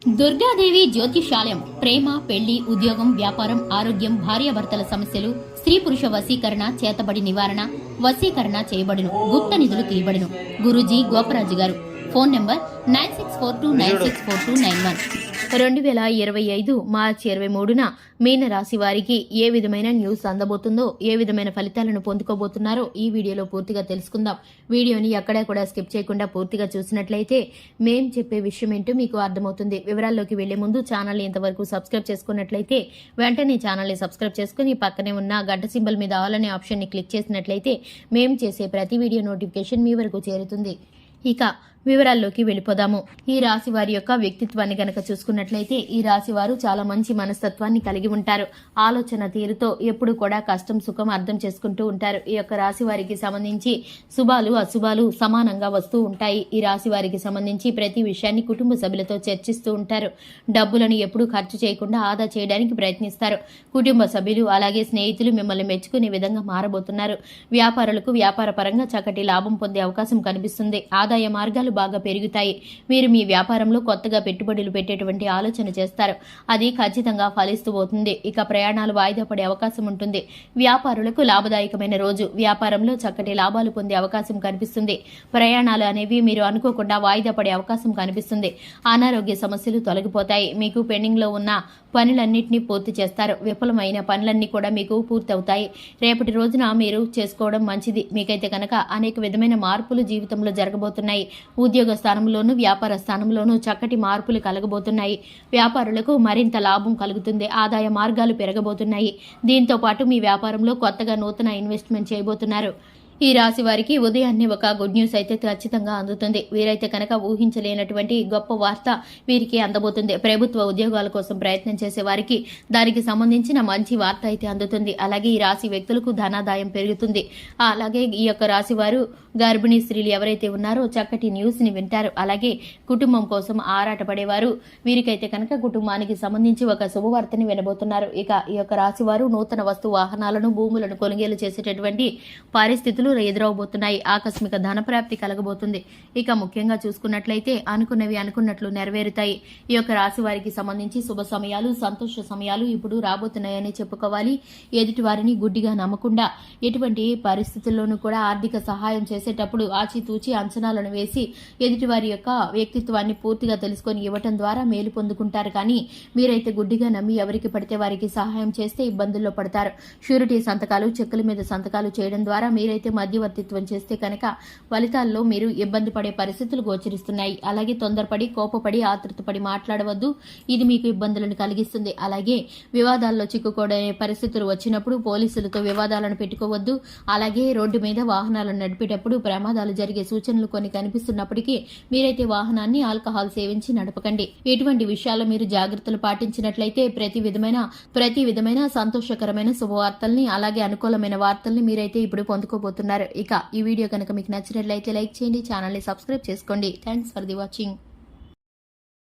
దుర్గాదేవి జ్యోతిషాలయం ప్రేమ, పెళ్లి, ఉద్యోగం, వ్యాపారం, ఆరోగ్యం, భార్యాభర్తల సమస్యలు, స్త్రీ పురుష వశీకరణ, చేతబడి నివారణ, వశీకరణ చేయబడును, గుప్త నిధులు తీయబడును. గురూజీ గోపరాజు గారు. Phone number 9642964291. 2025 మార్చి 23న మీన రాశి వారికి ఏ విధమైన న్యూస్ అందబోతుందో, ఏ విధమైన ఫలితాలను పొందుకోబోతున్నారో ఈ వీడియోలో పూర్తిగా తెలుసుకుందాం. వీడియోని ఎక్కడా కూడా స్కిప్ చేయకుండా పూర్తిగా చూసినట్లయితే మేం చెప్పే విషయం ఏంటో మీకు అర్థమవుతుంది. వివరాల్లోకి వెళ్లే ముందు ఛానల్ ఇంతవరకు సబ్స్క్రైబ్ చేసుకున్నట్లయితే వెంటనే ఛానల్ని సబ్స్క్రైబ్ చేసుకుని పక్కనే ఉన్న గంట సింబల్ మీద ఆల్ అనే ఆప్షన్ని క్లిక్ చేసినట్లయితే మేం చేసే ప్రతి వీడియో నోటిఫికేషన్ మీ వరకు చేరుతుంది. ఇక వివరాల్లోకి వెళ్ళిపోదాము. ఈ రాశి వారి యొక్క వ్యక్తిత్వాన్ని గనక చూసుకున్నట్లయితే ఈ రాశి వారు చాలా మంచి మనస్తత్వాన్ని కలిగి ఉంటారు. ఆలోచన తీరుతో ఎప్పుడు కూడా కష్టం సుఖం అర్థం చేసుకుంటూ ఉంటారు. ఈ యొక్క రాశి వారికి సంబంధించి శుభాలు అశుభాలు సమానంగా వస్తూ ఉంటాయి. ఈ రాశి వారికి సంబంధించి ప్రతి విషయాన్ని కుటుంబ సభ్యులతో చర్చిస్తూ ఉంటారు. డబ్బులను ఎప్పుడూ ఖర్చు చేయకుండా ఆదా చేయడానికి ప్రయత్నిస్తారు. కుటుంబ సభ్యులు అలాగే స్నేహితులు మిమ్మల్ని మెచ్చుకునే విధంగా మారబోతున్నారు. వ్యాపారులకు వ్యాపార పరంగా చక్కటి లాభం పొందే అవకాశం కనిపిస్తుంది. ఆదాయ మార్గాలు బాగా పెరుగుతాయి. మీరు మీ వ్యాపారంలో కొత్తగా పెట్టుబడులు పెట్టేటువంటి ఆలోచన చేస్తారు. అది ఖచ్చితంగా ఫలిస్తూ పోతుంది. ఇక ప్రయాణాలు వాయిదా పడే అవకాశం ఉంటుంది. వ్యాపారులకు లాభదాయకమైన రోజు. వ్యాపారంలో చక్కటి లాభాలు పొందే అవకాశం కనిపిస్తుంది. ప్రయాణాలు అనేవి మీరు అనుకోకుండా వాయిదా పడే అవకాశం కనిపిస్తుంది. అనారోగ్య సమస్యలు తొలగిపోతాయి. మీకు పెండింగ్ లో ఉన్న పనులన్నింటినీ పూర్తి చేస్తారు. విఫలమైన పనులన్నీ కూడా మీకు పూర్తవుతాయి. రేపటి రోజున మీరు చేసుకోవడం మంచిది. మీకైతే కనుక అనేక విధమైన మార్పులు జీవితంలో జరగబోతున్నాయి. ఉద్యోగ స్థానంలోనూ వ్యాపార స్థానంలోనూ చక్కటి మార్పులు కలగబోతున్నాయి. వ్యాపారులకు మరింత లాభం కలుగుతుంది. ఆదాయ మార్గాలు పెరగబోతున్నాయి. దీంతో పాటు మీ వ్యాపారంలో కొత్తగా నూతన ఇన్వెస్ట్మెంట్ చేయబోతున్నారు. ఈ రాశి వారికి ఉదయాన్నే ఒక గుడ్ న్యూస్ అయితే ఖచ్చితంగా అందుతుంది. వీరైతే కనుక ఊహించలేనటువంటి గొప్ప వార్త వీరికి అందబోతుంది. ప్రభుత్వ ఉద్యోగాల కోసం ప్రయత్నం చేసే వారికి దానికి సంబంధించిన మంచి వార్త అయితే అందుతుంది. అలాగే ఈ రాశి వ్యక్తులకు ధనాదాయం పెరుగుతుంది. అలాగే ఈ యొక్క రాశి వారు గర్భిణీ స్త్రీలు ఎవరైతే ఉన్నారో చక్కటి న్యూస్ ని వింటారు. అలాగే కుటుంబం కోసం ఆరాటపడేవారు వీరికైతే కనుక కుటుంబానికి సంబంధించి ఒక శుభవార్తని వినబోతున్నారు. ఇక ఈ యొక్క రాశి వారు నూతన వస్తు వాహనాలను భూములను కొనుగోలు చేసేటటువంటి పరిస్థితులు ఎదురవబోతున్నాయి. ఆకస్మిక ధనప్రాప్తి కలగబోతుంది. ఇక ముఖ్యంగా చూసుకున్నట్లయితే అనుకున్నవి అనుకున్నట్లు నెరవేరుతాయి. ఈ యొక్క రాశి వారికి సంబంధించి శుభ సమయాలు సంతోష సమయాలు ఇప్పుడు రాబోతున్నాయని చెప్పుకోవాలి. ఎదుటి వారిని గుడ్డిగా నమ్మకుండా ఎటువంటి పరిస్థితుల్లోనూ కూడా ఆర్థిక సహాయం చేసేటప్పుడు ఆచితూచి అంచనాలను వేసి ఎదుటి వారి యొక్క వ్యక్తిత్వాన్ని పూర్తిగా తెలుసుకొని ఇవ్వటం ద్వారా మేలు పొందుకుంటారు. కానీ మీరైతే గుడ్డిగా నమ్మి ఎవరికి పడితే వారికి సహాయం చేస్తే ఇబ్బందుల్లో పడతారు. షూరిటీ సంతకాలు చెక్కుల మీద సంతకాలు చేయడం ద్వారా మీరైతే మధ్యవర్తిత్వం చేస్తే కనుక ఫలితాల్లో మీరు ఇబ్బంది పడే పరిస్థితులు గోచరిస్తున్నాయి. అలాగే తొందరపడి కోపపడి ఆతృతపడి మాట్లాడవద్దు. ఇది మీకు ఇబ్బందులను కలిగిస్తుంది. అలాగే వివాదాల్లో చిక్కుకోడే పరిస్థితులు వచ్చినప్పుడు పోలీసులతో వివాదాలను పెట్టుకోవద్దు. అలాగే రోడ్డు మీద వాహనాలను నడిపేటప్పుడు ప్రమాదాలు జరిగే సూచనలు కొన్ని కనిపిస్తున్నప్పటికీ మీరైతే వాహనాన్ని ఆల్కహాల్ సేవించి నడపకండి. ఇటువంటి విషయాల్లో మీరు జాగ్రత్తలు పాటించినట్లయితే ప్రతి విధమైన సంతోషకరమైన శుభవార్తల్ని అలాగే అనుకూలమైన వార్తల్ని మీరైతే ఇప్పుడు పొందుకోబోతున్నారు. ఇక ఈ వీడియో కనుక మీకు నచ్చినట్లయితే లైక్ చేయండి, ఛానల్ ని సబ్స్క్రైబ్ చేసుకోండి. Thanks for the watching.